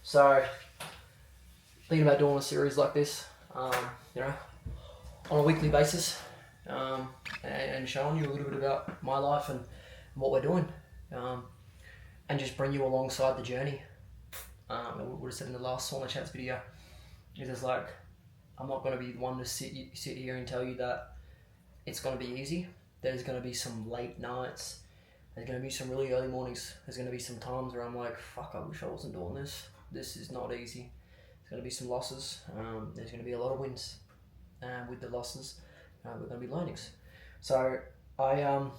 So, thinking about doing a series like this, on a weekly basis, and showing you a little bit about my life and what we're doing, and just bring you alongside the journey. We would have said in the last Sauna Chats video, it is like, I'm not going to be the one to sit here and tell you that it's going to be easy. There's going to be some late nights. There's going to be some really early mornings. There's going to be some times where I'm like, fuck, I wish I wasn't doing this. This is not easy. There's going to be some losses. There's going to be a lot of wins. And with the losses, we're going to be learnings. So I'm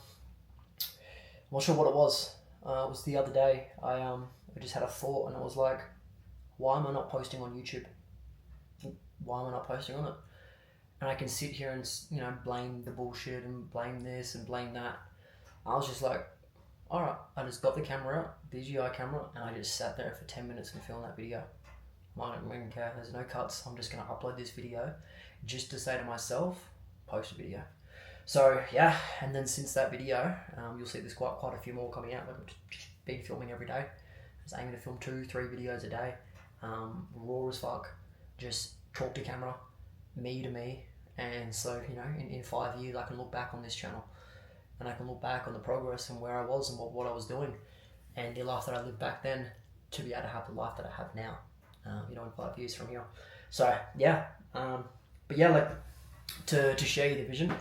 not sure what it was. It was the other day. I just had a thought, and it was like, why am I not posting on YouTube? Why am I not posting on it? And I can sit here and blame the bullshit and blame this and blame that. I was just like, all right, I just got the camera out, DJI camera, and I just sat there for 10 minutes and filmed that video. I don't even care. There's no cuts. I'm just going to upload this video just to say to myself, post a video. So yeah, and then since that video, you'll see there's quite a few more coming out. I've just been filming every day. I was aiming to film 2-3 videos a day, raw as fuck. Just talk to camera, me to me, and so in 5 years I can look back on this channel, and I can look back on the progress and where I was and what I was doing, and the life that I lived back then to be able to have the life that I have now, in 5 years from here. So yeah, but yeah, like to share you the vision.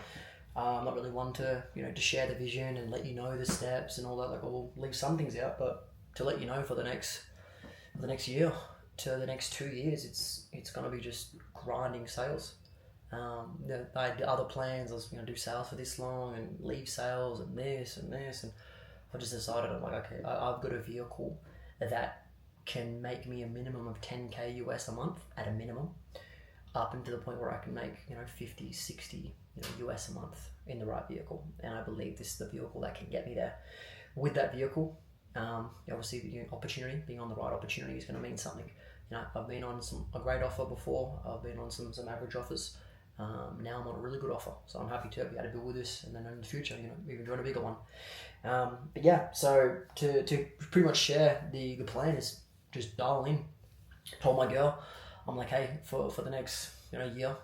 I'm not really one to to share the vision and let you know the steps and all that. Like, I'll leave some things out, but to let you know for the next year to the next 2 years, it's gonna be just grinding sales. I had other plans. I was gonna do sales for this long and leave sales and this, and I just decided, I'm like, okay, I've got a vehicle that can make me a minimum of 10k US a month at a minimum, up into the point where I can make 50, 60 US a month in the right vehicle. And I believe this is the vehicle that can get me there. With that vehicle, obviously the opportunity, being on the right opportunity, is going to mean something. I've been on a great offer before. I've been on some average offers. Now I'm on a really good offer, so I'm happy to be able to build with this, and then in the future, even join a bigger one. But yeah, so to pretty much share the plan is just dial in. Told my girl, I'm like, hey, for the next year,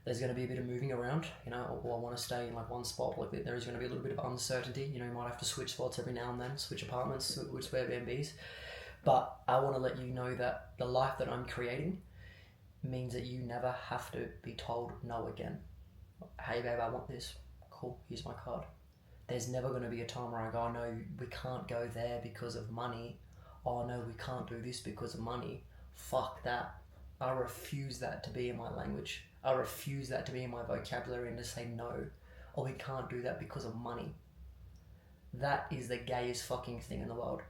there's going to be a bit of moving around, or I want to stay in like one spot. Like, there is going to be a little bit of uncertainty. You might have to switch spots every now and then, switch apartments, switch Airbnbs. But I want to let you know that the life that I'm creating means that you never have to be told no again. Hey babe, I want this. Cool, here's my card. There's never going to be a time where I go, no, we can't go there because of money. Oh no, we can't do this because of money. Fuck that. I refuse that to be in my language. I refuse that to be in my vocabulary, and to say no, or we can't do that because of money. That is the gayest fucking thing in the world.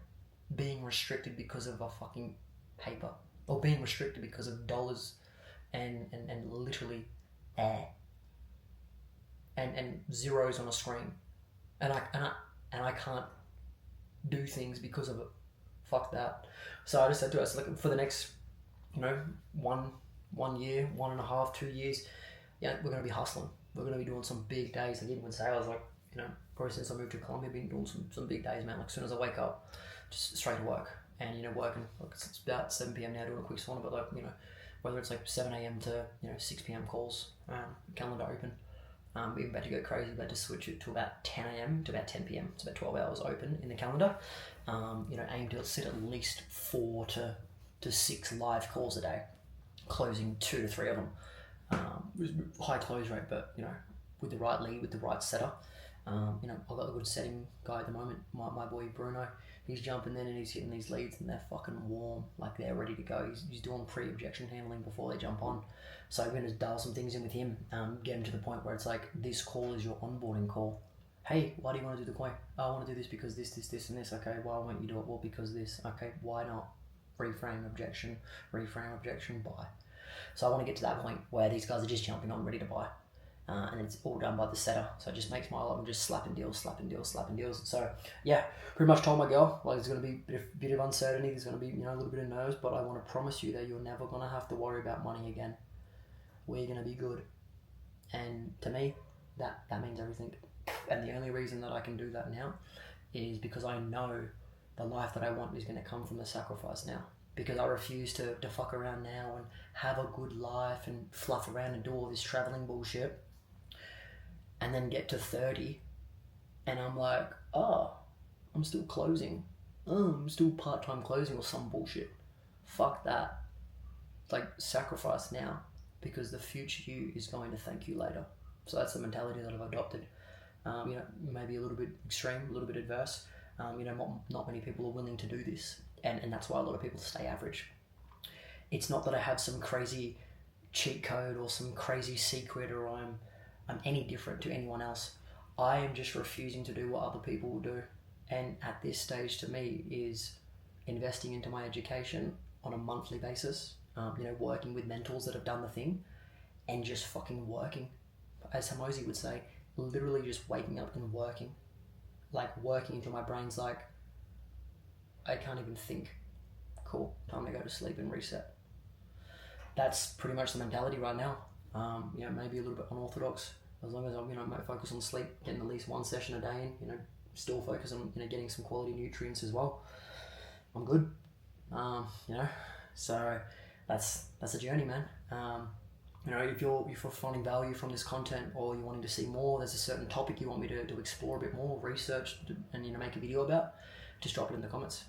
Being restricted because of a fucking paper, or being restricted because of dollars and literally air and zeros on a screen, and I can't do things because of it. Fuck that. So I just said to us, like, for the next 1 year, 1.5, 2 years, we're going to be hustling. We're going to be doing some big days. Like, even with sales, like, probably since I moved to Colombia, I've been doing some big days, man. Like, as soon as I wake up, just straight to work, and working. Like, it's about 7 p.m. now, doing a quick sauna, but like, whether it's like 7 a.m. to 6 p.m. calls, calendar open. We're about to go crazy, about to switch it to about 10 a.m. to about 10 p.m. It's about 12 hours open in the calendar. Aim to sit at least 4 to 6 live calls a day, closing 2 to 3 of them. High close rate, but with the right lead, with the right setter. I've got a good setting guy at the moment, my boy Bruno. He's jumping in and he's hitting these leads, and they're fucking warm, like they're ready to go. He's doing pre-objection handling before they jump on. So we're going to dial some things in with him, get him to the point where it's like, this call is your onboarding call. Hey, why do you want to do the coin? Oh, I want to do this because this, and this. Okay, why won't you do it? Well, because this. Okay, why not? Reframe objection, buy. So I want to get to that point where these guys are just jumping on, ready to buy. And it's all done by the setter. So it just makes my life, I'm just slapping deals. So yeah, pretty much told my girl, like, there's going to be a bit of uncertainty, there's going to be a little bit of nerves, but I want to promise you that you're never going to have to worry about money again. We're going to be good. And to me, that means everything. And the only reason that I can do that now is because I know the life that I want is going to come from the sacrifice now. because I refuse to fuck around now and have a good life and fluff around and do all this traveling bullshit, and then get to 30 and I'm like, oh, I'm still closing. Oh, I'm still part-time closing or some bullshit. Fuck that. Like, sacrifice now, because the future you is going to thank you later. So that's the mentality that I've adopted. Maybe a little bit extreme, a little bit adverse. Not many people are willing to do this, and that's why a lot of people stay average. It's not that I have some crazy cheat code or some crazy secret, or I'm any different to anyone else. I am just refusing to do what other people will do, and at this stage, to me, is investing into my education on a monthly basis. Working with mentors that have done the thing, and just fucking working, as Hamosi would say, literally just waking up and working, like working until my brain's like, I can't even think. Cool, time to go to sleep and reset. That's pretty much the mentality right now. Maybe a little bit unorthodox, as long as I'm, focus on sleep, getting at least one session a day in, still focus on, getting some quality nutrients as well. I'm good. So that's a journey, man. If you're finding value from this content, or you're wanting to see more, there's a certain topic you want me to explore a bit more, research, and make a video about, just drop it in the comments.